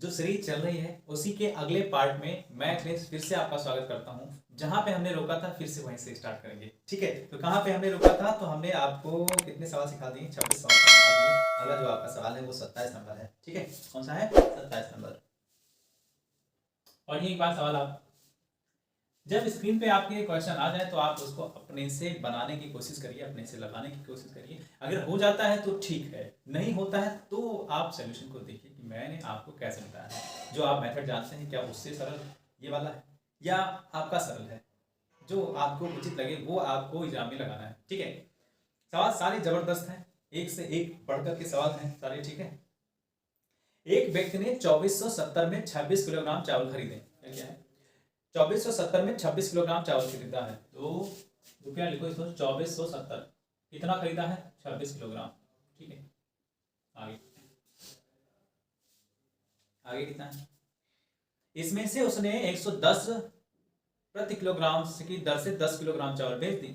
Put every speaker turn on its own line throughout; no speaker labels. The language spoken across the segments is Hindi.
जो सीरीज चल रही है उसी के अगले पार्ट में मैं फिर से आपका स्वागत करता हूं। जहां पे हमने रोका था फिर से वहीं से स्टार्ट करेंगे। ठीक है, तो कहां पे हमने रोका था? तो हमने आपको कितने सवाल सिखा दिए? 26 सवाल सिखा दिए। अगला जो आपका सवाल है वो 27 नंबर है। ठीक है, कौन सा है? 27 नंबर। और ये एक बात सवाल, आप जब स्क्रीन पे आपके क्वेश्चन आ जाए तो आप उसको अपने से बनाने की कोशिश करिए, अपने से लगाने की कोशिश करिए। अगर हो जाता है तो ठीक है, नहीं होता है तो आप सोल्यूशन को देखिए कि मैंने आपको कैसे बताया है। जो आप मेथड जानते हैं क्या उससे सरल ये वाला है या आपका सरल है? जो आपको उचित लगे वो आपको एग्जाम में लगाना है। ठीक है, सवाल सारे जबरदस्त हैं, एक से एक बढ़कर के सवाल हैं सारे। ठीक है, एक व्यक्ति ने 2470 में 26 किलोग्राम चावल खरीदे। क्या है? 2470 में 26 किलोग्राम चावल खरीदा है। तो रुपया लिखो इसको, 2470 कितना खरीदा है? 26 किलोग्राम। ठीक है, आगे आगे कितना है? इसमें से उसने 110 प्रति किलोग्राम की दर से 10 किलोग्राम चावल बेच दी।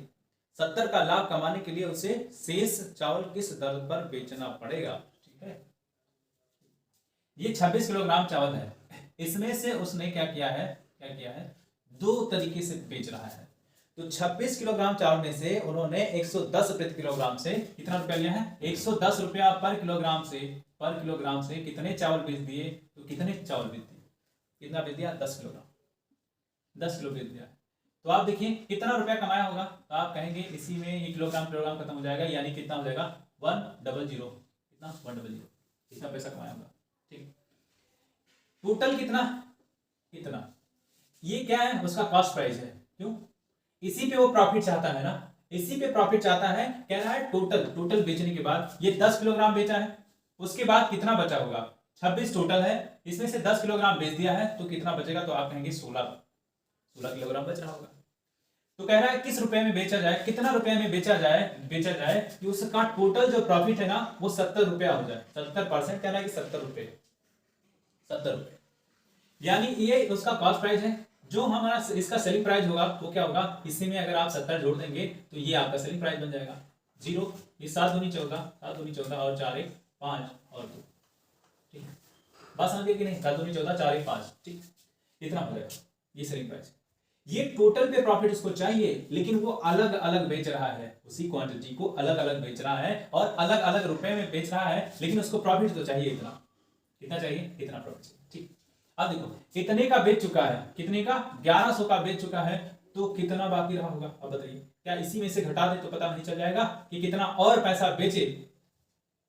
70 का लाभ कमाने के लिए उसे शेष चावल किस दर पर बेचना पड़ेगा? ठीक है, ये 26 किलोग्राम चावल है, इसमें से उसने क्या किया है? दो तरीके से बेच रहा है। तो 26 किलोग्राम चावल में से उन्होंने 110 प्रति किलोग्राम से कितना रुपया लिया है? 110 रुपया पर किलोग्राम से कितने चावल बेच दिए? तो कितने चावल बेच दिए? कितना बेच दिया? 10 किलोग्राम, 10 किलो बेच दिया। तो आप देखिए कितना रुपया कमाया होगा। तो आप कहेंगे इसी में ये किलोग्राम खत्म हो जाएगा, यानी कितना हो जाएगा? 100। कितना? 100। कितना पैसा कमाया होगा? ठीक, टोटल कितना ये क्या है? उसका कॉस्ट प्राइस है। क्यों? इसी पे वो प्रॉफिट चाहता है ना, इसी पे प्रॉफिट चाहता है। कह रहा है टोटल बेचने के बाद ये 10 किलोग्राम बेचा है, उसके बाद कितना बचा होगा? 26 टोटल है, इसमें से 10 किलोग्राम बेच दिया है तो कितना बचेगा? तो आप कहेंगे 16 किलोग्राम बच रहा होगा। तो कह रहा है किस रुपए में बेचा जाए, कितना रुपए में बेचा जाए कि उसका टोटल जो प्रॉफिट है ना वो 70 रुपया हो जाए। 70% कहना है कि 70 रुपए, यानी ये उसका कॉस्ट प्राइस है। जो हमारा इसका सेलिंग प्राइस होगा वो क्या होगा? इसी में अगर आप 70 जोड़ देंगे तो ये आपका सेलिंग प्राइस बन जाएगा। 0, ये 7 दूनी 14 और 4 1 5 और 2। ठीक है, बात समझ गए कि नहीं? 7 दूनी 14 4 1 5। ठीक, इतना हो जाएगा ये सेलिंग प्राइस। ये टोटल पे प्रॉफिट उसको चाहिए, लेकिन वो अलग अलग बेच रहा है, उसी क्वांटिटी को अलग अलग बेच रहा है और अलग अलग रुपए में बेच रहा है, लेकिन उसको प्रॉफिट तो चाहिए इतना। कितना चाहिए? इतना प्रॉफिट चाहिए। ठीक, अब देखो इतने का बेच चुका है, कितने का? 1100 का बेच चुका है, तो कितना बाकी रहा होगा? अब बताइए, क्या इसी में से घटा दे तो पता नहीं चल जाएगा कि कितना और पैसा बेचे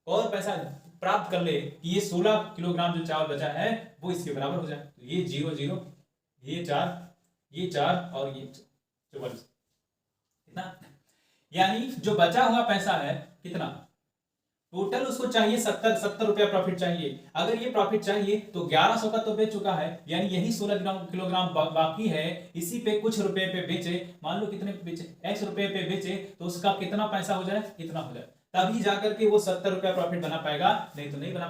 और पैसा प्राप्त कर ले कि ये 16 किलोग्राम जो चावल बचा है वो इसके बराबर हो जाए। तो ये 0 0, ये 4 और ये 44। कितना? यानी जो बचा हुआ पैसा है कितना? टोटल उसको चाहिए 70 रुपया प्रॉफिट चाहिए। अगर ये प्रॉफिट चाहिए तो 1100 का तो बेच चुका है, यानी यही 16 किलोग्राम बाकी है। इसी पे कुछ रुपए पे बेचे, मान लो कितने पे बेचे? x रुपए पे बेचे, तो उसका कितना पैसा हो जाए? इतना हो जाए, तभी जाकर के वो 70 रुपया प्रॉफिट बना पाएगा, नहीं तो नहीं बना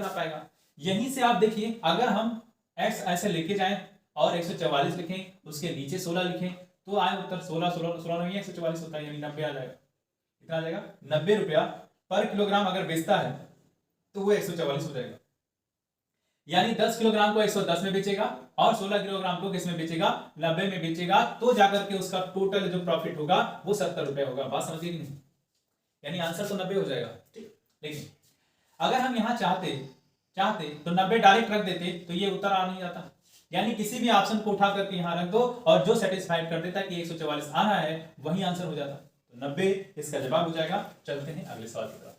पाएगा। यहीं से आप देखिए, अगर हम x ऐसे लेके जाए और 144 लिखें, उसके नीचे 16 लिखें, तो आए उत्तर 16 नहीं 144 होता है, यानी 90 आ जाएगा। कितना आ जाएगा? 90 रुपया पर किलोग्राम अगर बेचता है तो वो 144 हो जाएगा। यानी 10 किलोग्राम को 110 में बेचेगा और 16 किलोग्राम को किस में बेचेगा? 90 में बेचेगा, तो जाकर के उसका टोटल जो प्रॉफिट होगा वो 70 रुपया होगा। बात समझिए कि नहीं? यानी आंसर तो 90 हो जाएगा। ठीक, लेकिन अगर हम यहाँ चाहते तो 90 डायरेक्ट रख देते तो ये उत्तर आ नहीं जाता। यानी किसी भी ऑप्शन को उठा करके यहाँ रख दो और जो सेटिस्फाइड कर देता कि 144 आना है वही आंसर हो जाता। 90 इसका जवाब हो जाएगा। चलते हैं अगले सवाल की तरफ।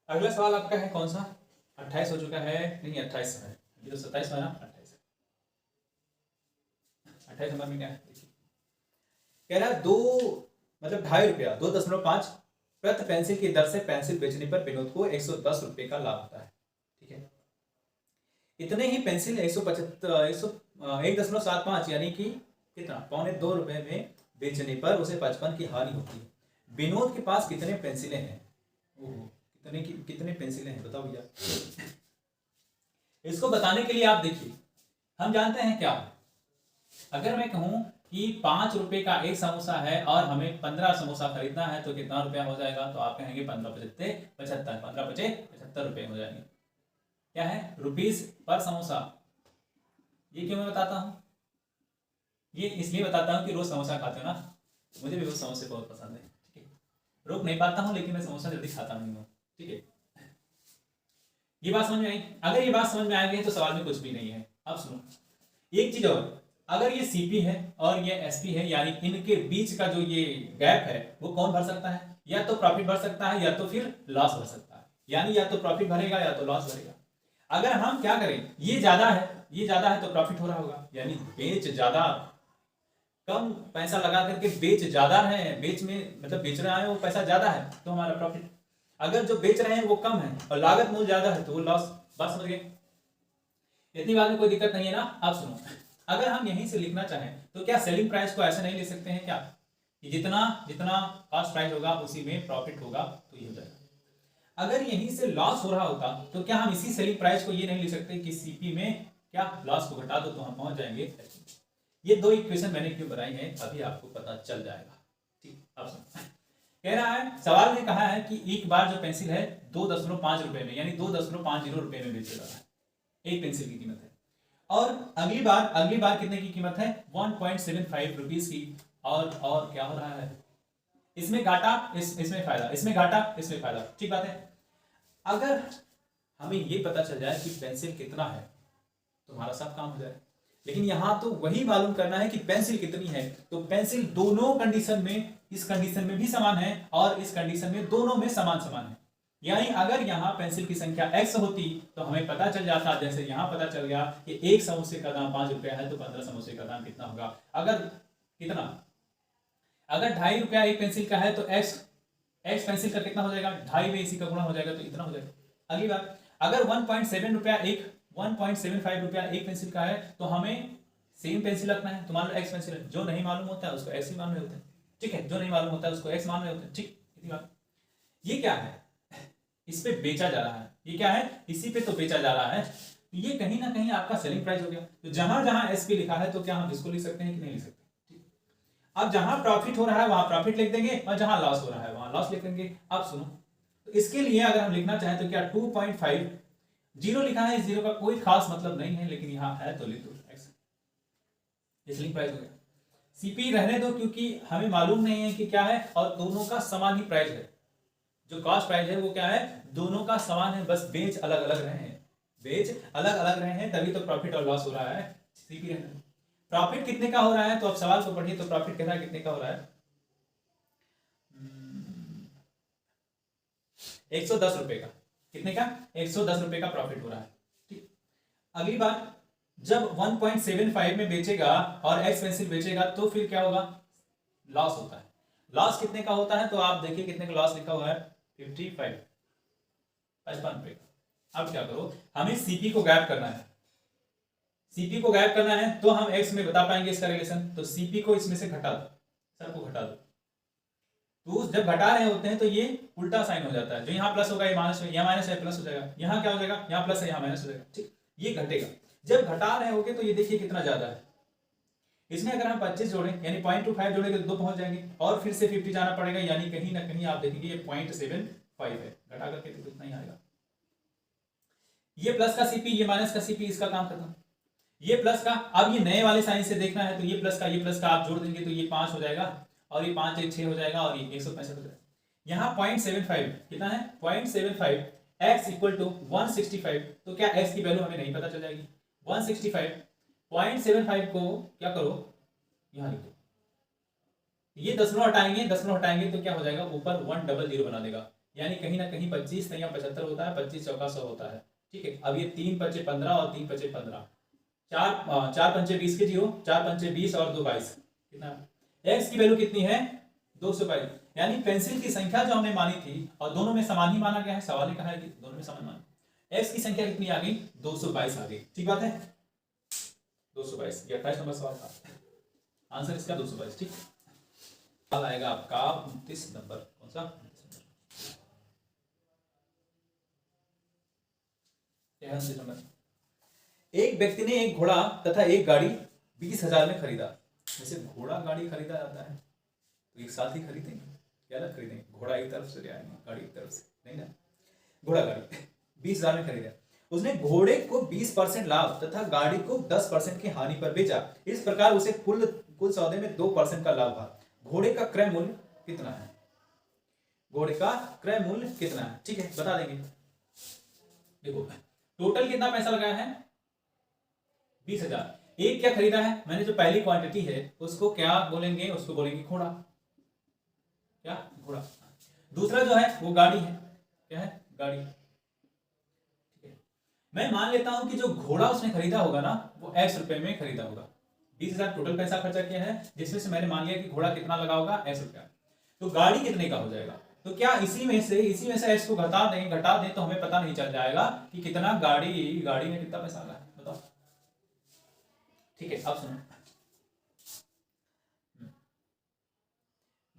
अगला सवाल आपका है कौन सा? 28 हो चुका है, नहीं 28 है, ये तो 27 है ना, 28 नंबर में क्या है? कह रहा है 2.5 रुपया 2.5 प्रति पेंसिल की दर से पेंसिल बेचने पर विनोद को 110 रुपए का लाभ होता है। ठीक है, इतने ही पेंसिल 1.75 यानी कि कितना? 1.25 रुपए में बेचने पर उसे 55 की हानि होती है। विनोद के पास कितने पेंसिलें हैं? कितने पेंसिलें हैं बताओ भैया। इसको बताने के लिए आप देखिए, हम जानते हैं क्या अगर मैं कहूँ कि 5 रुपए का एक समोसा है और हमें 15 समोसा खरीदना है तो कितना रुपया हो जाएगा, तो आप कहेंगे 15 पचहत्तर 75, 15 पचे 75 रुपये हो जाएंगे। क्या है, रुपीज पर समोसा। ये क्यों मैं बताता हूँ, ये इसलिए बताता हूँ कि रोज समोसा खाते हो ना, मुझे भी वो समोसे बहुत पसंद है। ठीक है, रोक नहीं पाता हूँ लेकिन मैं समोसा जल्दी खाता नहीं हूँ। ठीक है, ये बात समझ में आई। अगर ये बात समझ में आ गई तो सवाल में कुछ भी नहीं है। अब सुनो एक चीज और, अगर ये सीपी है और ये एसपी है, यानी इनके बीच का जो ये गैप है वो कौन भर सकता है, या तो प्रॉफिट भर सकता है या तो फिर लॉस भर सकता है, यानी या तो प्रॉफिट भरेगा या तो लॉस भरेगा। अगर हम क्या करें, ये ज्यादा है, ये ज्यादा है तो प्रॉफिट हो रहा होगा, यानी बेच ज्यादा, कम पैसा लगा करके बेच ज्यादा है, बेच में मतलब बेच रहा है वो पैसा ज्यादा है तो हमारा प्रॉफिट। अगर जो बेच रहे हैं वो कम है और लागत मूल्य ज्यादा है तो वो लॉस। बात समझ गए, इतनी बात में कोई दिक्कत नहीं है ना। आप सुनो, अगर हम यहीं से लिखना चाहें तो क्या सेलिंग प्राइस को ऐसे नहीं ले सकते हैं क्या, कि जितना जितना कॉस्ट प्राइस होगा उसी में प्रॉफिट होगा, तो ये हो जाएगा। अगर यहीं से लॉस हो रहा होता तो क्या हम इसी सेलिंग प्राइस को ये नहीं ले सकते कि सीपी में क्या लॉस को घटा दो तो हम पहुंच जाएंगे। ये दो इक्वेशन मैंने क्यों बनाई है अभी आपको पता चल जाएगा। ठीक, अब सुनो, कह रहा है सवाल ने कहा है कि एक बार जो पेंसिल है 2.5 रुपए में, यानी 2.50 रुपए में बेच रहा है, एक पेंसिल की कीमत है। और अगली बार कितने की कीमत है, 1.75 रुपीज की। और क्या हो रहा है, इसमें घाटा इसमें फायदा, इसमें घाटा इसमें फायदा। ठीक बात है। अगर हमें ये पता चल जाए कि पेंसिल कितना है तो हमारा सब काम हो जाए, लेकिन यहां तो वही मालूम करना है कि पेंसिल कितनी है। तो पेंसिल दोनों कंडीशन में, इस कंडीशन में भी समान है और इस कंडीशन में दोनों में समान समान है। यानी अगर यहाँ पेंसिल की संख्या x होती तो हमें पता चल जाता, जैसे यहाँ पता चल गया कि एक समोसे का दाम 5 रुपया है तो 15 समोसे का दाम कितना होगा। अगर कितना, अगर 2.5 रुपया एक पेंसिल का है तो x पेंसिल का कितना हो जाएगा, 2.5 में इसी का गुणा हो जाएगा तो इतना हो जाएगा। अगली बात, अगर 1.7 रुपया एक 1.75 रुपया एक पेंसिल का है तो हमें सेम पेंसिल रखना है। तो मान लो एक्स पेंसिल है, जो नहीं मालूम होता है उसको एक्स ही मान रहे होते हैं। ठीक है, जो नहीं मालूम होता है उसको एक्स मान रहे होते हैं। ठीक, इतनी बात। ये क्या है, इस पे बेचा जा रहा है, ये क्या है, इसी पे तो बेचा जा रहा है, तो ये कहीं ना कहीं आपका सेलिंग प्राइस हो गया। तो जहां जहां एस पे लिखा है तो क्या हम इसको लिख सकते हैं कि नहीं लिख सकते। ठीक, अब जहां प्रॉफिट हो रहा है वहां प्रॉफिट लिख देंगे और जहां लॉस हो रहा है वहां लॉस लिख देंगे। अब सुनो, तो इसके लिए अगर हम लिखना चाहें तो क्या 2.5, जीरो लिखा है, इस जीरो का कोई खास मतलब नहीं है लेकिन यहाँ है तो लिख दो एक्स, ये सेलिंग प्राइस हो गया। सीपी रहने दो क्योंकि हमें मालूम नहीं है कि क्या है, और दोनों का समान ही प्राइस है। जो कॉस्ट प्राइस है वो क्या है, दोनों का समान है, बस बेच अलग अलग रहे हैं, बेच अलग अलग रहे हैं तभी तो प्रॉफिट और लॉस हो रहा है। सीपी रहने दो। प्रॉफिट कितने का हो रहा है, तो अब सवाल को पढ़िए, तो प्रॉफिट कह रहा है कितने का हो रहा है, 110 रुपए का। कितने का, 110 रुपए का प्रॉफिट हो रहा है। ठीक, अगली बात, जब 1.75 में बेचेगा और एक्स पेंसिल बेचेगा तो फिर क्या होगा, लॉस होता है। लॉस कितने का होता है, तो आप देखिए कितने का लॉस लिखा हुआ है, 55 रुपए का। अब क्या करो, हमें सीपी को गैप करना है, सीपी को गैप करना है तो हम एक्स में बता पाएंगे इसका रिलेशन। तो सीपी को इसमें से घटा दो, सर को घटा दो, तो जब घटा रहे होते हैं तो ये उल्टा साइन हो जाता है, जो यहाँ प्लस होगा ये माइनस, यहाँ माइनस है प्लस हो जाएगा, यहाँ क्या हो जाएगा, यहाँ प्लस है यहाँ माइनस हो जाएगा। ठीक, ये घटेगा। जब घटा रहे होगे तो ये देखिए कितना ज्यादा है, इसमें अगर हम 25 जोड़ें यानी 0.25 जोड़ेंगे तो 2 पहुंच जाएंगे, और फिर से 50 जाना पड़ेगा, यानी कहीं ना कहीं आप देखेंगे ये 0.75 है, घटा करके तो कितना ही आएगा। ये प्लस का सीपी, ये माइनस का सीपी, इसका काम खत्म। ये प्लस का, अब ये नए वाले साइन से देखना है तो ये प्लस का आप जोड़ देंगे तो ये 5 हो जाएगा, और ये 5 1 6 हो जाएगा, और ये 165 हो जाएगा। यहाँ 0.75 कितना है, 0.75 x इक्वल टू 165, तो क्या x की वैल्यू हमें नहीं पता चल जाएगी। 165 0.75 को क्या करो, यहाँ लिख दो, ये दशमलव हटाएंगे तो क्या हो जाएगा, ऊपर 100 बना देगा, यानी कहीं ना कहीं 25 नहीं 75 होता है, 25 चौका 100 होता है। ठीक है, अब ये 3 5 15 और 3 5 15, 4 5 20 के जीरो, 4 5 20 और 2 22, कितना, x की वैल्यू कितनी है, 222। यानी पेंसिल की संख्या जो हमने मानी थी और दोनों में समान ही माना गया है, सवाल ने कहा है कि दोनों में समान माना, x की संख्या कितनी आ गई, 222 आ गई। ठीक बात है, 222, ये 28 नंबर सवाल था, आंसर इसका 222। ठीक, सवाल आएगा आपका 29 नंबर, कौन सा, एक व्यक्ति ने एक घोड़ा तथा एक गाड़ी 20,000 में खरीदा। जैसे घोड़ा गाड़ी खरीदा जाता है तो एक साथ ही खरीदेंगे, क्या अलग खरीदेंगे? घोड़ा एक तरफ से ले आएंगे, गाड़ी एक तरफ से नहीं ना। घोड़ा गाड़ी 20,000 में खरीदा, उसने घोड़े को 20% लाभ तथा गाड़ी को 10% की हानि पर बेचा। इस प्रकार उसे कुल सौदे में 2% का लाभ हुआ। घोड़े का क्रय मूल्य कितना है? घोड़े का क्रय मूल्य कितना है? ठीक है, बता देंगे। देखो टोटल कितना पैसा लगाया है? 20,000। एक क्या खरीदा है मैंने? जो पहली क्वांटिटी है उसको क्या बोलेंगे? उसको बोलेंगे घोड़ा। क्या? घोड़ा। दूसरा जो है वो गाड़ी है। क्या है? गाड़ी। ठीक है, मैं मान लेता हूं कि जो घोड़ा उसने खरीदा होगा ना वो X रुपए में खरीदा होगा। 20,000 टोटल पैसा खर्चा किया है, जिसमें से मैंने मान लिया कि घोड़ा कितना लगा होगा? X रुपया। तो गाड़ी कितने का हो जाएगा? तो क्या इसी में से X को घटा दें तो हमें पता नहीं चल जाएगा कि कितना गाड़ी में कितना पैसा लगा है? बताओ। ठीक है, अब सुनो।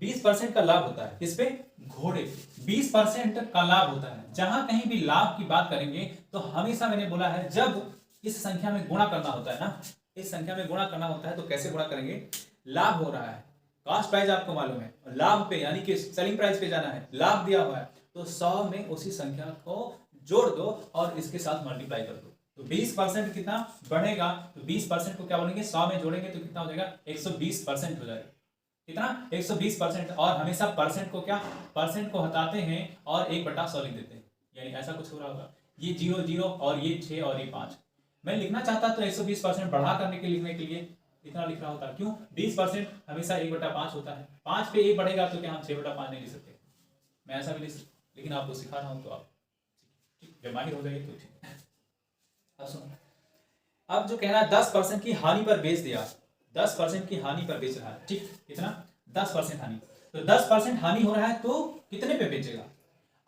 20% का लाभ होता है किस पे? घोड़े। 20% का लाभ होता है। जहां कहीं भी लाभ की बात करेंगे तो हमेशा मैंने बोला है जब इस संख्या में गुणा करना होता है ना, इस संख्या में गुणा करना होता है तो कैसे गुणा करेंगे? लाभ हो रहा है, कॉस्ट प्राइस आपको मालूम है, लाभ पे यानी कि सेलिंग प्राइस पे जाना है, लाभ दिया हुआ है तो 100 में उसी संख्या को जोड़ दो और इसके साथ मल्टीप्लाई कर दो। तो 20% कितना बढ़ेगा? तो 20% को क्या बोलेंगे? 100 में जोड़ेंगे तो कितना हो जाएगा? 120% हो जाएगा। कितना? 120%। और हमेशा परसेंट को क्या? परसेंट को हटाते हैं और 1/100 लिख देते हैं, यानी ऐसा कुछ हो रहा होगा। ये 0 0 और ये 6 और ये 5। मैं लिखना चाहता तो 120% बढ़ा करने के लिखने के लिए इतना लिख रहा होता। क्यों? 20% हमेशा 1/5 होता है। 5 पे 1 बढ़ेगा तो क्या हम 6/5 नहीं लिख सकते? मैं ऐसा भी लिख सकता, लेकिन आपको सिखा रहा हूं तो आप जब माहिर हो जाएगी तो ठीक है। अब सुनो, अब जो कह रहा है 10% की हानि पर बेच दिया, 10% की हानि पर बेच रहा है। ठीक, कितना? 10% हानि। तो 10% हानि हो रहा है तो कितने पे बेचेगा?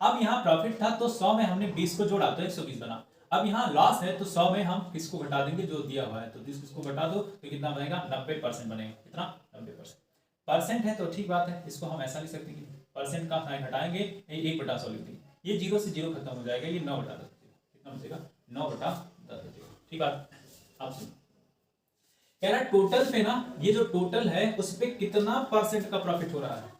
अब यहाँ प्रॉफिट था तो 100 में हमने 20 को जोड़ा तो 120 बना। अब यहाँ लॉस है तो 100 में हम किसको घटा देंगे? जो दिया हुआ है। तो इसको घटा दो तो कितना बनेगा? 90% बनेगा। कितना? 90%। परसेंट है तो ठीक बात है, इसको हम ऐसा लिख सकते हैं कि परसेंट का साइन हटाएंगे, 1/100 लिख देंगे। ये 0 से 0 खत्म हो जाएगा, ये 9/10 कितना बचेगा? 9/10 बचेगा। ठीक बात। आप सुनो, कह रहा है टोटल पे ना, ये जो टोटल है उस पे कितना परसेंट का प्रॉफिट हो रहा है?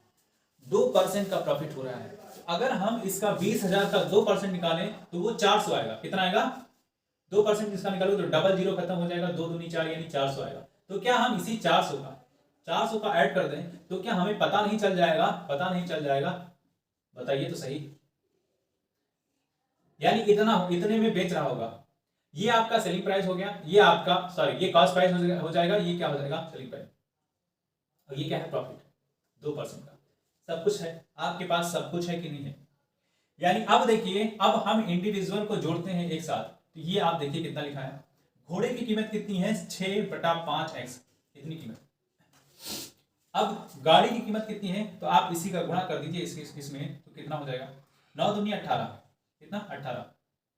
2% का प्रॉफिट हो रहा है। अगर हम इसका 20,000 का 2% निकालें तो वो 400 आएगा। कितना आएगा? 2% इसका निकालो तो डबल 0 खत्म हो जाएगा, 2 दूनी 4 यानी 400 आएगा। तो क्या हम इसी 400 का ऐड कर दें तो क्या हमें पता नहीं चल जाएगा? पता नहीं चल जाएगा? बताइए तो सही। यानी इतने में बेच रहा होगा। ये आपका सेलिंग प्राइस हो गया, ये आपका ये कॉस्ट प्राइस हो जाएगा, ये क्या हो जाएगा? Selling price. और ये क्या है? प्रॉफिट 2% का। सब कुछ है आपके पास, सब कुछ है कि नहीं है? यानी अब देखिए, अब हम इंडिविजुअल को जोड़ते हैं एक साथ तो ये आप देखिए कितना लिखा है। घोड़े की कीमत कितनी है? 6/5x, इतनी कीमत। अब गाड़ी की कीमत कितनी है? तो आप इसी का गुणा कर दीजिए इसमें तो कितना हो जाएगा? 9 दूनी 18। कितना? 18।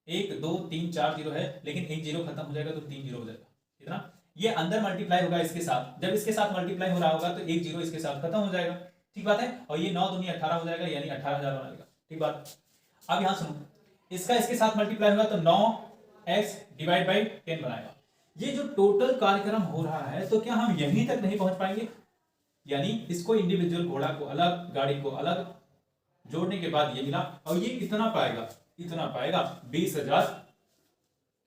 1 2 3 4 0 है, लेकिन एक 0 खत्म हो जाएगा तो 3 0 हो जाएगा। कितना? ये अंदर मल्टीप्लाई होगा इसके साथ, जब इसके साथ मल्टीप्लाई हो रहा होगा तो एक 0 इसके साथ खत्म हो जाएगा। ठीक बात है। और ये 9 दूनी 18 हो जाएगा, यानी 18,000 बना देगा। ठीक बात। अब यहां सुनो, इसका इसके साथ मल्टीप्लाई होगा तो 9x डिवाइड बाई 10 बनाएगा। ये जो टोटल कार्यक्रम हो रहा है तो क्या हम यहीं तक नहीं पहुंच पाएंगे? यानी इसको इंडिविजुअल घोड़ा को अलग, गाड़ी को अलग जोड़ने के बाद ये मिला, और ये कितना पाएगा? इतना पाएगा 20,000।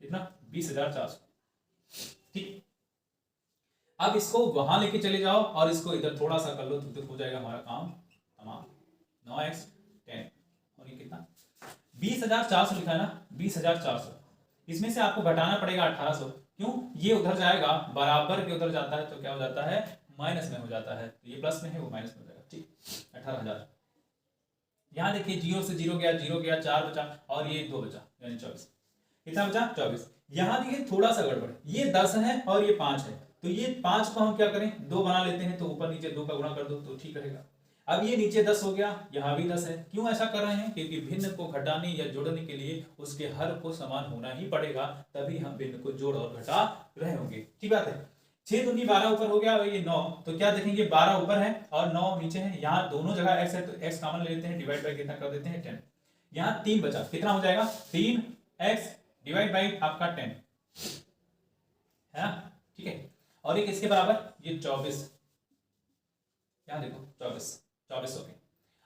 कितना? 20,400। ठीक। अब इसको वहां लेके चले जाओ और इसको इधर थोड़ा सा कर लो तो हो जाएगा हमारा काम तमाम। 9x 10 और ये कितना? 20,400 लिखा है ना, 20,400। इसमें से आपको घटाना पड़ेगा 1800। क्यों? ये उधर जाएगा, बराबर के उधर जाता है तो क्या हो जाता है? माइनस में हो जाता है। तो ये प्लस में है, वो माइनस में हो जाएगा। ठीक, 18,000। यहां देखिए 0 से 0 गया, 0 गया, 4 बचा और ये 2 बचा, यानी 24। कितना बचा? 24। यहां देखिए थोड़ा सा गड़बड़, ये 10 है और ये 5 है, तो ये 5 को हम क्या करें? 2 बना लेते हैं, तो ऊपर नीचे 2 का गुणा कर दो तो ठीक रहेगा। अब ये नीचे 10 हो गया, यहाँ भी 10 है। क्यों ऐसा कर रहे हैं? क्योंकि भिन्न को घटाने या जोड़ने के लिए उसके हर को समान होना ही पड़ेगा, तभी हम भिन्न को जोड़ और घटा रहे होंगे। ठीक बात है। 6 दूनी 12 ऊपर हो गया और ये 9, तो क्या देखेंगे? 12 ऊपर है और 9 नीचे है। यहाँ दोनों जगह x है तो x कॉमन ले लेते हैं, डिवाइड बाई कितना कर देते हैं? 10। यहाँ 3 बचा, कितना हो जाएगा? 3x डिवाइड बाई आपका 10 है ना? ठीक है। और एक इसके बराबर ये 24, यहाँ देखो 24 हो गए।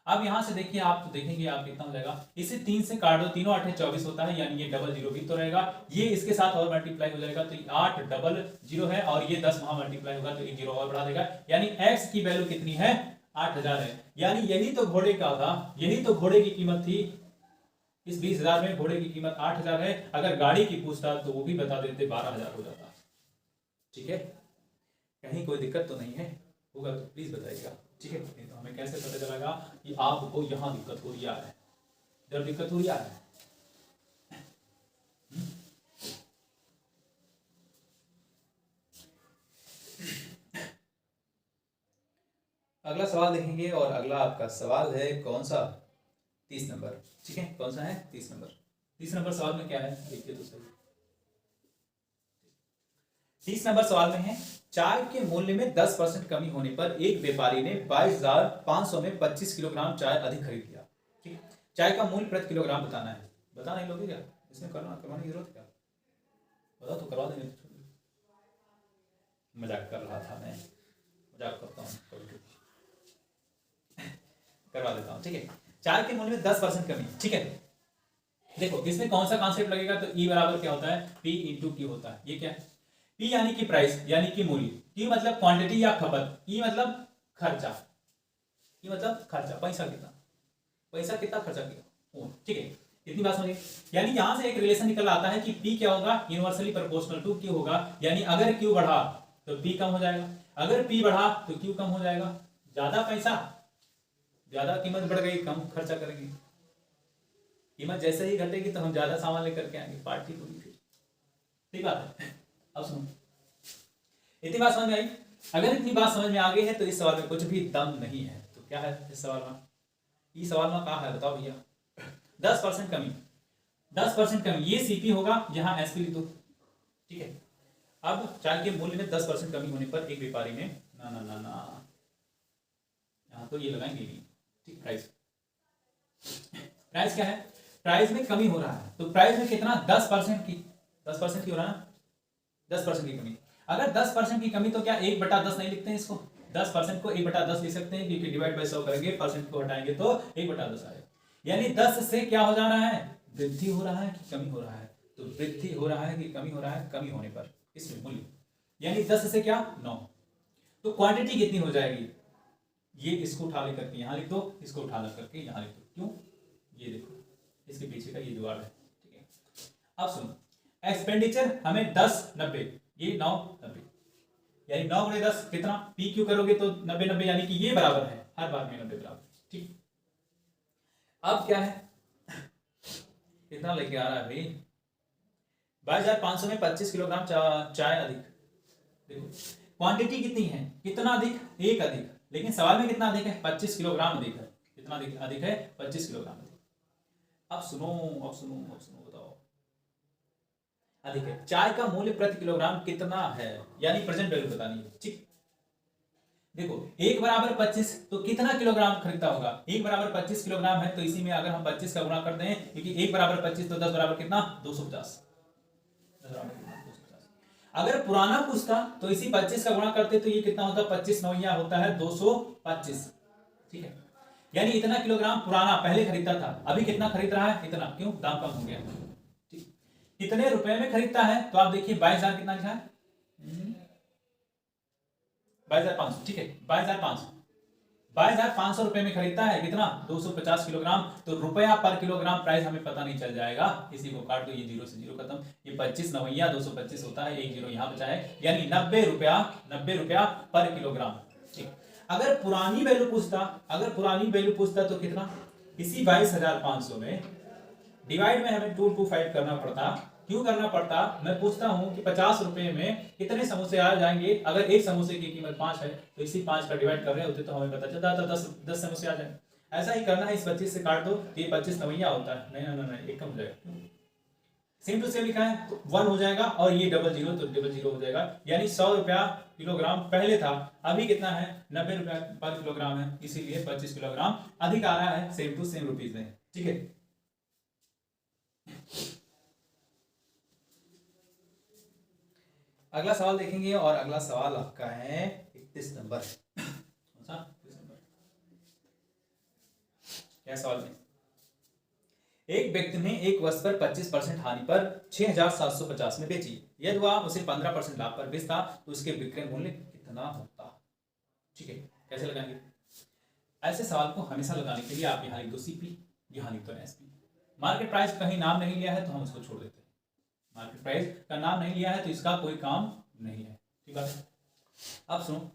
अब यहाँ से देखिए, आप तो देखेंगे आप कितना हो जाएगा, इसे 3 से काट दो, तीनों 8 24 होता है, यानी ये डबल जीरो भी तो रहेगा, ये इसके साथ और मल्टीप्लाई हो जाएगा तो 8 डबल जीरो है, और ये 10 वहां मल्टीप्लाई होगा तो एक जीरो और बढ़ा देगा, यानी x की वैल्यू कितनी है 8000 है। यानी यही तो घोड़े का था, यही तो घोड़े की कीमत थी, इस 20,000 में घोड़े की कीमत 8000 है। अगर गाड़ी की पूछता तो वो भी बता देते 12,000 हो जाता। ठीक है, कहीं कोई दिक्कत तो नहीं है, होगा तो प्लीज बताइएगा। ठीक है, नहीं तो हमें कैसे पता चलेगा कि आपको यहाँ दिक्कत हो रही है, इधर दिक्कत हो रही है। अगला सवाल देखेंगे, और अगला आपका सवाल है कौन सा, 30 नंबर। ठीक है, कौन सा है 30 नंबर। 30 नंबर सवाल में क्या है देखिए तो सही। 30 नंबर सवाल में है, चाय के मूल्य में 10% कमी होने पर एक व्यापारी ने 22,500 में 25 किलोग्राम चाय अधिक खरीद लिया। ठीक, चाय का मूल्य प्रति किलोग्राम बताना है। बता नहीं लोगे क्या, इसमें करवाने की जरूरत क्या, बता तो करवा देंगे। मजाक कर रहा था मैं, मजाक करता हूँ करवा देता हूँ। ठीक है, चाय के मूल्य में 10% कमी। ठीक है, देखो इसमें कौन सा कॉन्सेप्ट लगेगा, तो ई बराबर क्या होता है, पी इंटू क्यू होता है। ये क्या है, पी यानी कि प्राइस यानी कि मूल्य, क्यू मतलब क्वांटिटी या खपत, ई मतलब खर्चा, ई मतलब खर्चा, पैसा कितना खर्चा किया। ठीक है, इतनी बात समझिए। यानी यहां से एक रिलेशन निकल आता है कि पी क्या होगा, यूनिवर्सली प्रोपोर्शनल टू क्यू होगा, यानी अगर क्यू बढ़ा तो पी कम हो जाएगा, अगर पी बढ़ा तो क्यू कम हो जाएगा। ज्यादा पैसा, ज्यादा कीमत बढ़ गई, कम खर्चा करेंगे, कीमत जैसे ही घटेगी तो हम ज्यादा सामान लेकर के आएंगे, पार्टी होगी फिर। ठीक बात है। अब सुनो, इतनी बात समझ में आई। अगर इतनी बात समझ में आ गई है तो इस सवाल में कुछ भी दम नहीं है। तो क्या है इस सवाल में, इस सवाल में कहा है बताओ भैया, 10% कमी, 10% कमी, ये सीपी होगा, यहाँ एसपी लिख दो। ठीक है, अब चाय के मूल्य में 10% कमी होने पर एक व्यापारी ने ना ना ना ना, यहाँ तो ये लगाएंगे नहीं। ठीक, प्राइस, प्राइस क्या है, प्राइस में कमी हो रहा है, तो प्राइस में कितना 10% की, 10% की हो रहा है, 10% की कमी। अगर 10% की कमी तो क्या 1/10 नहीं लिखते हैं इसको, 10% को 1/10 लिख सकते हैं, क्योंकि डिवाइड बाय 100 करेंगे, परसेंट को हटाएंगे तो 1/10 आएगा। यानी 10 से क्या हो जा रहा है, वृद्धि हो रहा है कि कमी हो रहा है, तो वृद्धि हो रहा है कि कमी हो रहा है, कमी होने पर इसमें मूल्य, यानी 10 से क्या 9, तो क्वांटिटी कितनी हो जाएगी, ये इसको उठा लेकर के यहाँ लिख दो, इसको उठा लेकर के यहाँ लिख दो। क्यों, ये देखो इसके पीछे का ये जुगाड़ है। ठीक है, अब सुनो, एक्सपेंडिचर हमें 10 90, ये 9 90, यानी 9 गुणे 10 कितना, पी क्यू करोगे तो 90 90, यानी कि ये बराबर है, हर बार में 90 बराबर। ठीक, अब क्या है, कितना लेके आ रहा है भाई, 22,500 में 25 किलोग्राम चाय अधिक। देखो क्वांटिटी कितनी है, कितना अधिक, एक अधिक, लेकिन सवाल में कितना अधिक है, 25 किलोग्राम अधिक है। कितना अधिक है, 25 किलोग्राम अधिक। अब सुनो, अब सुनो, अब सुनो, बताओ अधिक है। चाय का मूल्य प्रति किलोग्राम कितना है, यानी प्रेजेंट वैल्यू बतानी है। ठीक, देखो 1 बराबर 25 तो कितना किलोग्राम खरीदता होगा, 1 बराबर 25 किलोग्राम है, तो इसी में अगर हम 25 का गुणा करते हैं, क्योंकि 1 बराबर 25 तो 10 बराबर कितना 250, 10 बराबर कितना 250। अगर पुराना पूछता तो इसी 25 का गुणा करते तो ये कितना होता, 25 नौया होता है 225। ठीक है, यानी इतना किलोग्राम पुराना पहले खरीदता था, अभी कितना खरीद रहा है, इतना, क्यों, दाम कम हो गया। ठीक, कितने रुपए में खरीदता है, तो आप देखिए 22,000 कितना लिखा है, 22,500। ठीक है, 22,500 रुपए में खरीदता है, कितना 250 किलोग्राम, तो रुपया पर किलोग्राम प्राइस हमें पता नहीं चल जाएगा, इसी को काट दो, ये जीरो से जीरो खत्म, ये 25 नवैया 225 होता है, एक जीरो यहाँ बचा है, यानी 90 रुपया पर किलोग्राम। ठीक, अगर पुरानी वैल्यू पूछता, तो कितना, इसी 22,500 में डिवाइड में हमें 225 करना पड़ता। क्यों करना पड़ता, मैं पूछता हूं कि 50 रुपए में कितने समोसे आ जाएंगे, अगर एक समोसे की कीमत 5 है तो इसी 5 का डिवाइड कर रहे होते तो हमें पता चलता था 10 समोसे आ जाए। ऐसा ही करना है, इस 25 से काट दो, ये 25 नवैया होता है, नहीं एक कम हो जाएगा, सेम टू सेम लिखा है तो 1 हो जाएगा, और ये डबल जीरो तो डबल जीरो हो जाएगा, यानी 100 रुपया किलोग्राम पहले था, अभी कितना है 90 रुपया पर किलोग्राम है, इसीलिए 25 किलोग्राम अधिक आ रहा है, सेम टू सेम रुपीज में। ठीक है, अगला सवाल देखेंगे और अगला सवाल आपका है 31 नंबर। कौन सा 31 नंबर? क्या सवाल में एक व्यक्ति ने एक वस्तु पर 25% हानि पर 6,750 में बेची। यदि वह उसे 15% लाभ पर बेचता तो उसके विक्रय मूल्य कितना होता? ठीक है, कैसे लगाएंगे? ऐसे सवाल को हमेशा लगाने के लिए आप यहाँ लिख दो CP, यहाँ लिख दो SP। मार्केट प्राइस कहीं नाम नहीं लिया है तो हम उसको छोड़ देते हैं। मार्केट प्राइस का नाम नहीं लिया है तो इसका कोई काम नहीं है। ठीक है, अब सुनो,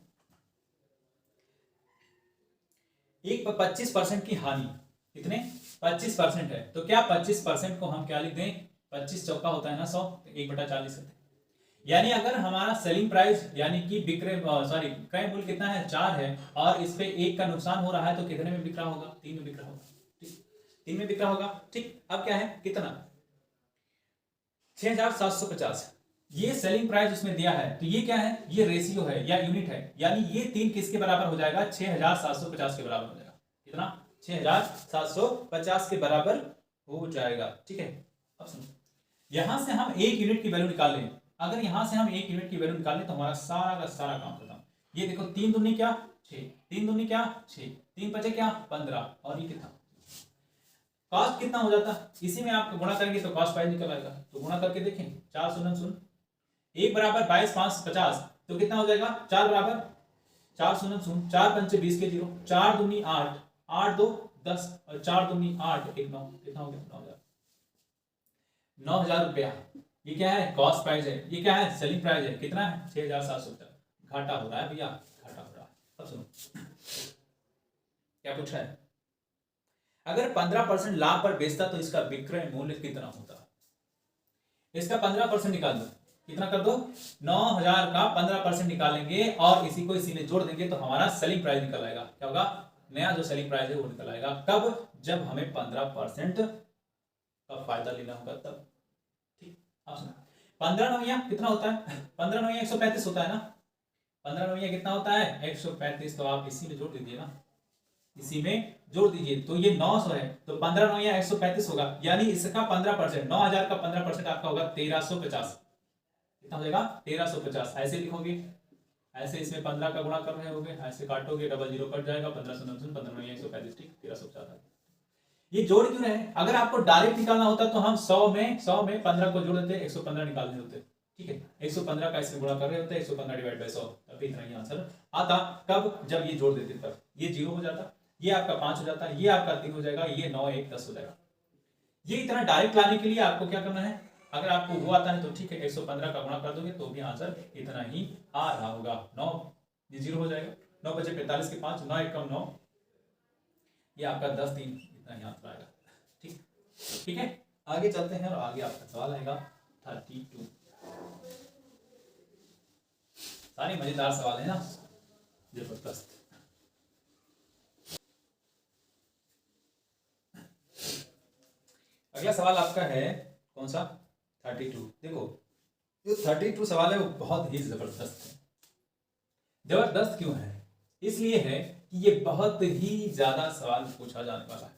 एक पर 25% की हानि, कितने? 25% है तो क्या 25% को हम क्या लिख दें? 25 चौका होता है ना 100, 1/40 होता है। यानी अगर हमारा सेलिंग प्राइस यानी कि विक्रय क्रय मूल्य कितना है? 4 है और इस पे 1 का नुकसान हो रहा है तो कितने में बिक रहा होगा? 3 में बिक रहा होगा। ठीक, 3 में बिक रहा होगा। ठीक, अब क्या है? कितना? 6,750। ये सेलिंग प्राइस उसमें दिया है तो ये क्या है? ये रेशियो है या यूनिट है, यानी ये 3 किसके बराबर हो जाएगा? 6,750 के बराबर हो जाएगा। कितना? 6,750 के बराबर हो जाएगा। ठीक है, अब सुनो, यहां से हम 1 यूनिट की वैल्यू निकाल लें। अगर यहां से हम 1 यूनिट की वैल्यू निकाल लें तो हमारा सारा का सारा काम खत्म। ये देखो 3 दूनी क्या? 6, 3 दूनी क्या? 6, 3 बचे क्या? 15 और ये कितना? कॉस्ट कितना हो जाता? इसी में आप गुणा करेंगे तो कॉस्ट प्राइस निकल आएगा। तो गुणा करके देखें, 4 शून्य शून्य, 1 बराबर 22 5 50 तो कितना हो जाएगा? 4 बराबर 4 शून्य शून्य, 4 पंचे 20 के 0, 4 दूनी 8, 8 2 10 और 4 दूनी 8 1 9, कितना हो गया? 9,000। 9,000 रुपया। ये क्या है? कॉस्ट प्राइस है। ये क्या है? सेलिंग प्राइस है। कितना है? 6,750। घाटा हो रहा है भैया, घाटा हो रहा है। अब सुनो क्या पूछा है? अगर 15% लाभ पर बेचता तो इसका विक्रय मूल्य कितना होता? इसका 15% निकाल दो। कितना कर दो? 9,000 का 15% निकालेंगे और इसी को इसी में जोड़ देंगे तो हमारा सेलिंग प्राइस निकल आएगा। क्या होगा? नया जो सेलिंग प्राइस है वो निकल आएगा। कब? जब हमें 15% का फायदा लेना होगा तब। ठीक, आप सुनो, 15 नौया कितना होता है? 15 नौया 135 होता है ना। 15 नौया कितना होता है? 135। तो आप इसी में जोड़ दीजिए ना, इसी में जोड़ दीजिए तो ये 900 है तो 15 नौया 135 होगा, यानी इसका 15%, 9,000 का 15% आपका होगा 1,350। कितना हो जाएगा? 1,350। ऐसे लिखोगे, ऐसे इसमें 15 का गुणा कर रहे होगे, ऐसे काटोगे, डबल जीरो कट जाएगा, 15 शून्य शून्य, 15 नौया 135। ठीक, 1,350। ये जोड़ क्यों रहे? अगर आपको डायरेक्ट निकालना होता तो हम 100 में 15 को जोड़ देते, 115 निकालने होते। ठीक है, 115 का इसमें गुणा कर रहे होते, 115 डिवाइड बाय 100, तब इतना ही आंसर आता। कब? जब ये जोड़ देते तब। ये 0 हो जाता, ये आपका 5 हो जाता, ये आपका 3 हो जाएगा, ये 9 1 10 हो जाएगा। ये इतना डायरेक्ट लाने के लिए आपको क्या करना है? अगर आपको वो आता है तो ठीक है, 115 का गुणा कर दोगे तो भी आंसर इतना ही आ रहा होगा। 9 ये 0 हो जाएगा, 9 बचे 45 के 5, 9 1 कम 9, ये आपका 10 3 इतना ही आंसर आएगा। ठीक, ठीक है, आगे चलते हैं और आगे आपका सवाल आएगा 32। सारे मजेदार सवाल है ना, जबरदस्त। अगला सवाल आपका है कौन सा? 32। देखो जो 32 सवाल है वो बहुत ही जबरदस्त है। जबरदस्त क्यों है? इसलिए है कि ये बहुत ही ज्यादा सवाल पूछा जाने वाला है।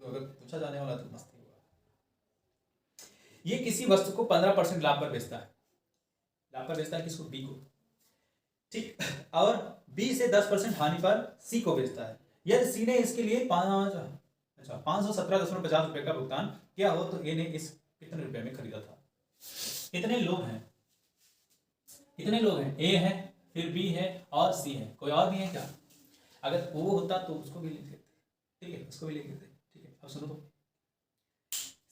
तो अगर पूछा जाने वाला तो मस्त ही होगा। ये किसी वस्तु को 15% लाभ पर बेचता है। लाभ पर बेचता है किसको? बी को। ठीक, और बी से 10% हानि पर सी को बेचता है। यदि सी ने इसके लिए 517.50 रुपए का भुगतान किया हो तो ए ने इस कितने रुपए में खरीदा था? कितने लोग हैं? कितने लोग हैं? ए है, फिर बी है और सी है। कोई और भी है क्या? अगर ओ होता तो उसको भी लिख देते। ठीक है, उसको भी लिख देते। ठीक है, अब सुनो तो,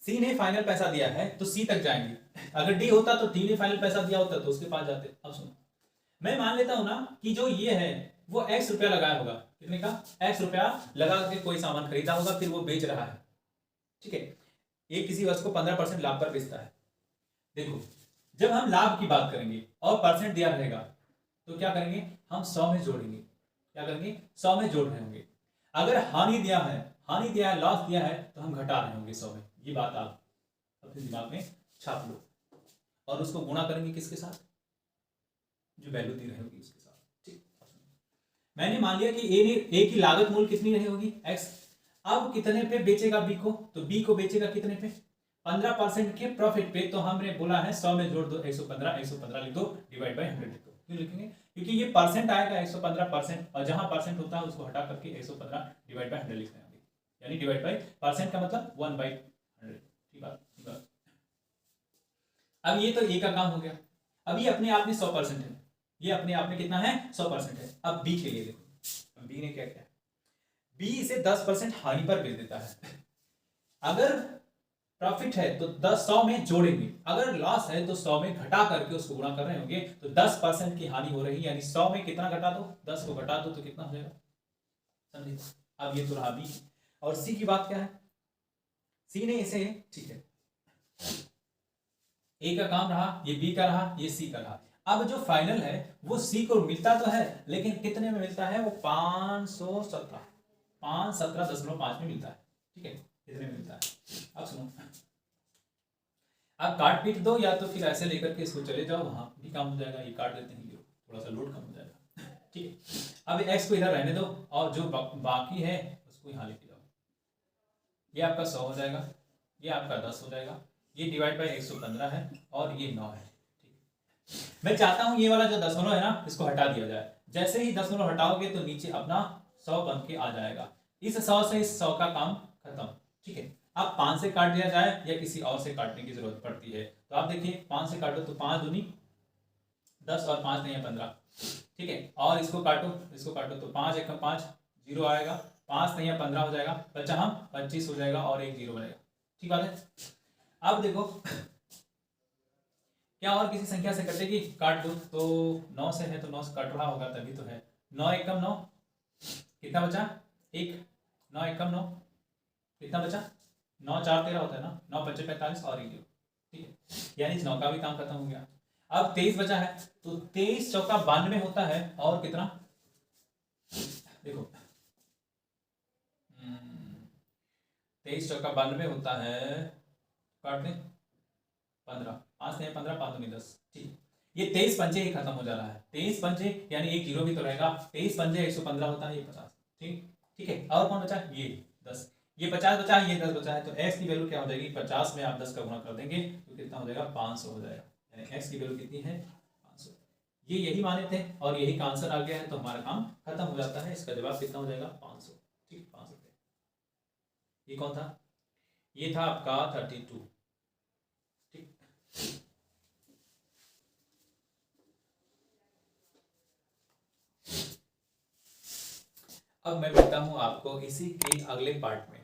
सी ने फाइनल पैसा दिया है तो सी तक जाएंगे। अगर डी होता तो डी ने फाइनल पैसा दिया होता तो उसके पास जाते। अब सुनो, मैं मान लेता हूं ना कि जो ये है वो x रुपया लगाया होगा। कितने का? x रुपया लगा के कोई सामान खरीदा होगा, फिर वो बेच रहा है। ठीक है, ये किसी वस्तु को 15% लाभ पर बेचता है। देखो, जब हम लाभ की बात करेंगे और परसेंट दिया रहेगा तो क्या करेंगे? हम 100 में जोड़ेंगे। क्या करेंगे? 100 में जोड़ रहे होंगे। अगर हानि दिया है, लॉस दिया है तो हम घटा रहे होंगे 100 में। ये बात आप अपने दिमाग में छाप लो और उसको गुणा करेंगे किसके साथ? जो वैल्यू दी रही होगी उसके साथ। ठीक, मैंने मान लिया कि ए की लागत मूल्य कितनी रही होगी? x। अब कितने पे बेचेगा बी को? तो बी को बेचेगा कितने पे? 15% के प्रॉफिट पे, तो हमने बोला है 100 में जोड़ दो 115, 115 लिख दो, डिवाइड बाय 100 लिख दो। क्यों लिखेंगे? क्योंकि ये परसेंट आएगा 115%, और जहां परसेंट होता है उसको हटा करके 115 डिवाइड बाय 100 लिखते हैं, यानी डिवाइड बाय परसेंट का मतलब 1/100। ठीक बात, ठीक बात। अब ये तो ए का काम हो गया। अब ये अपने आप में 100% है, ये अपने आप में कितना है? 100% है। अब बी के लिए देखो, बी ने क्या किया, बी इसे 10% हानि पर बेच देता है। अगर प्रॉफिट है तो 100 में जोड़ेंगे, अगर लॉस है तो 100 में घटा करके उसको गुणा कर रहे होंगे, तो 10% की हानि हो रही है, यानी 100 में कितना घटा दो, 10 को घटा दो तो कितना हो जाएगा, समझे? अब ये तो रहा बी। और सी की बात क्या है? सी ने इसे, ठीक है, ए का काम रहा, ये बी का रहा, ये सी का रहा। अब जो फाइनल है वो सी को मिलता तो है, लेकिन कितने में मिलता है? वो 517.5 में मिलता है। ठीक है, इतने में मिलता है। अब सुनो, अब काट पीट दो, या तो फिर ऐसे लेकर के इसको चले जाओ, वहां भी काम हो जाएगा। ये काट देते हैं, ये थोड़ा सा लोड कम हो जाएगा। ठीक है, अब एक्स को इधर रहने दो, और जो बाकी है उसको यहाँ लेके जाओ। ये आपका 100 हो जाएगा, ये आपका 10 हो जाएगा, ये डिवाइड बाय 115 है, और ये 9 है। ठीक, मैं चाहता हूं ये वाला जो दशमलव है ना, इसको हटा दिया जाए। जैसे ही दशमलव हटाओगे तो नीचे अपना 100 बन के आ जाएगा। इस 100 से इस 100 का काम खत्म। ठीक है, अब 5 से काट दिया जाए या किसी और से काटने की जरूरत पड़ती है, तो आप देखिए 5 से काटो तो 5 दूनी 10, और 5 नहीं है 15। ठीक है, और इसको काटो, इसको काटो तो 5 एकम 5, 0 आएगा, 5 नहीं है 15 हो जाएगा, बचा हम 25 हो जाएगा, और एक 0 बनेगा। ठीक बात है। अब देखो, क्या और किसी संख्या से कटेगी? काट दो, तो 9 से है तो 9 से कट रहा होगा, तभी तो है। 9 एकम 9, कितना बचा? 1। 9 एकम 9, कितना बचा? 9 4 13 होता है ना, 9 5 45 और 1 0। ठीक है, यानी 9 का भी काम खत्म हो गया। अब 23 बचा है, तो 23 चौका 92 होता है, और कितना देखो, 23 चौका 92 होता है, काट दें 15, 5 नहीं 15, 5 दूनी 10। ठीक, ये 23 पंजे ही खत्म हो जा रहा है, 23 पंजे, यानी एक 0 भी तो रहेगा। 23 पंजे 115 होता है, ये 50। ठीक, ठीक है, और कौन बचा? ये 10, ये 50 बचा है, ये 10 बचा है, तो x की वैल्यू क्या हो जाएगी? 50 में आप 10 का गुणा कर देंगे तो कितना हो जाएगा? 500 हो जाएगा। यानी x की वैल्यू कितनी है? 500। ये यही माने थे, और यही का आंसर आ गया है, तो हमारा काम खत्म हो जाता है। इसका जवाब कितना हो जाएगा? 500। ठीक, 500 रुपये। ये कौन था? ये था आपका 32। ठीक, अब मैं मिलता हूं आपको इसी के अगले पार्ट में।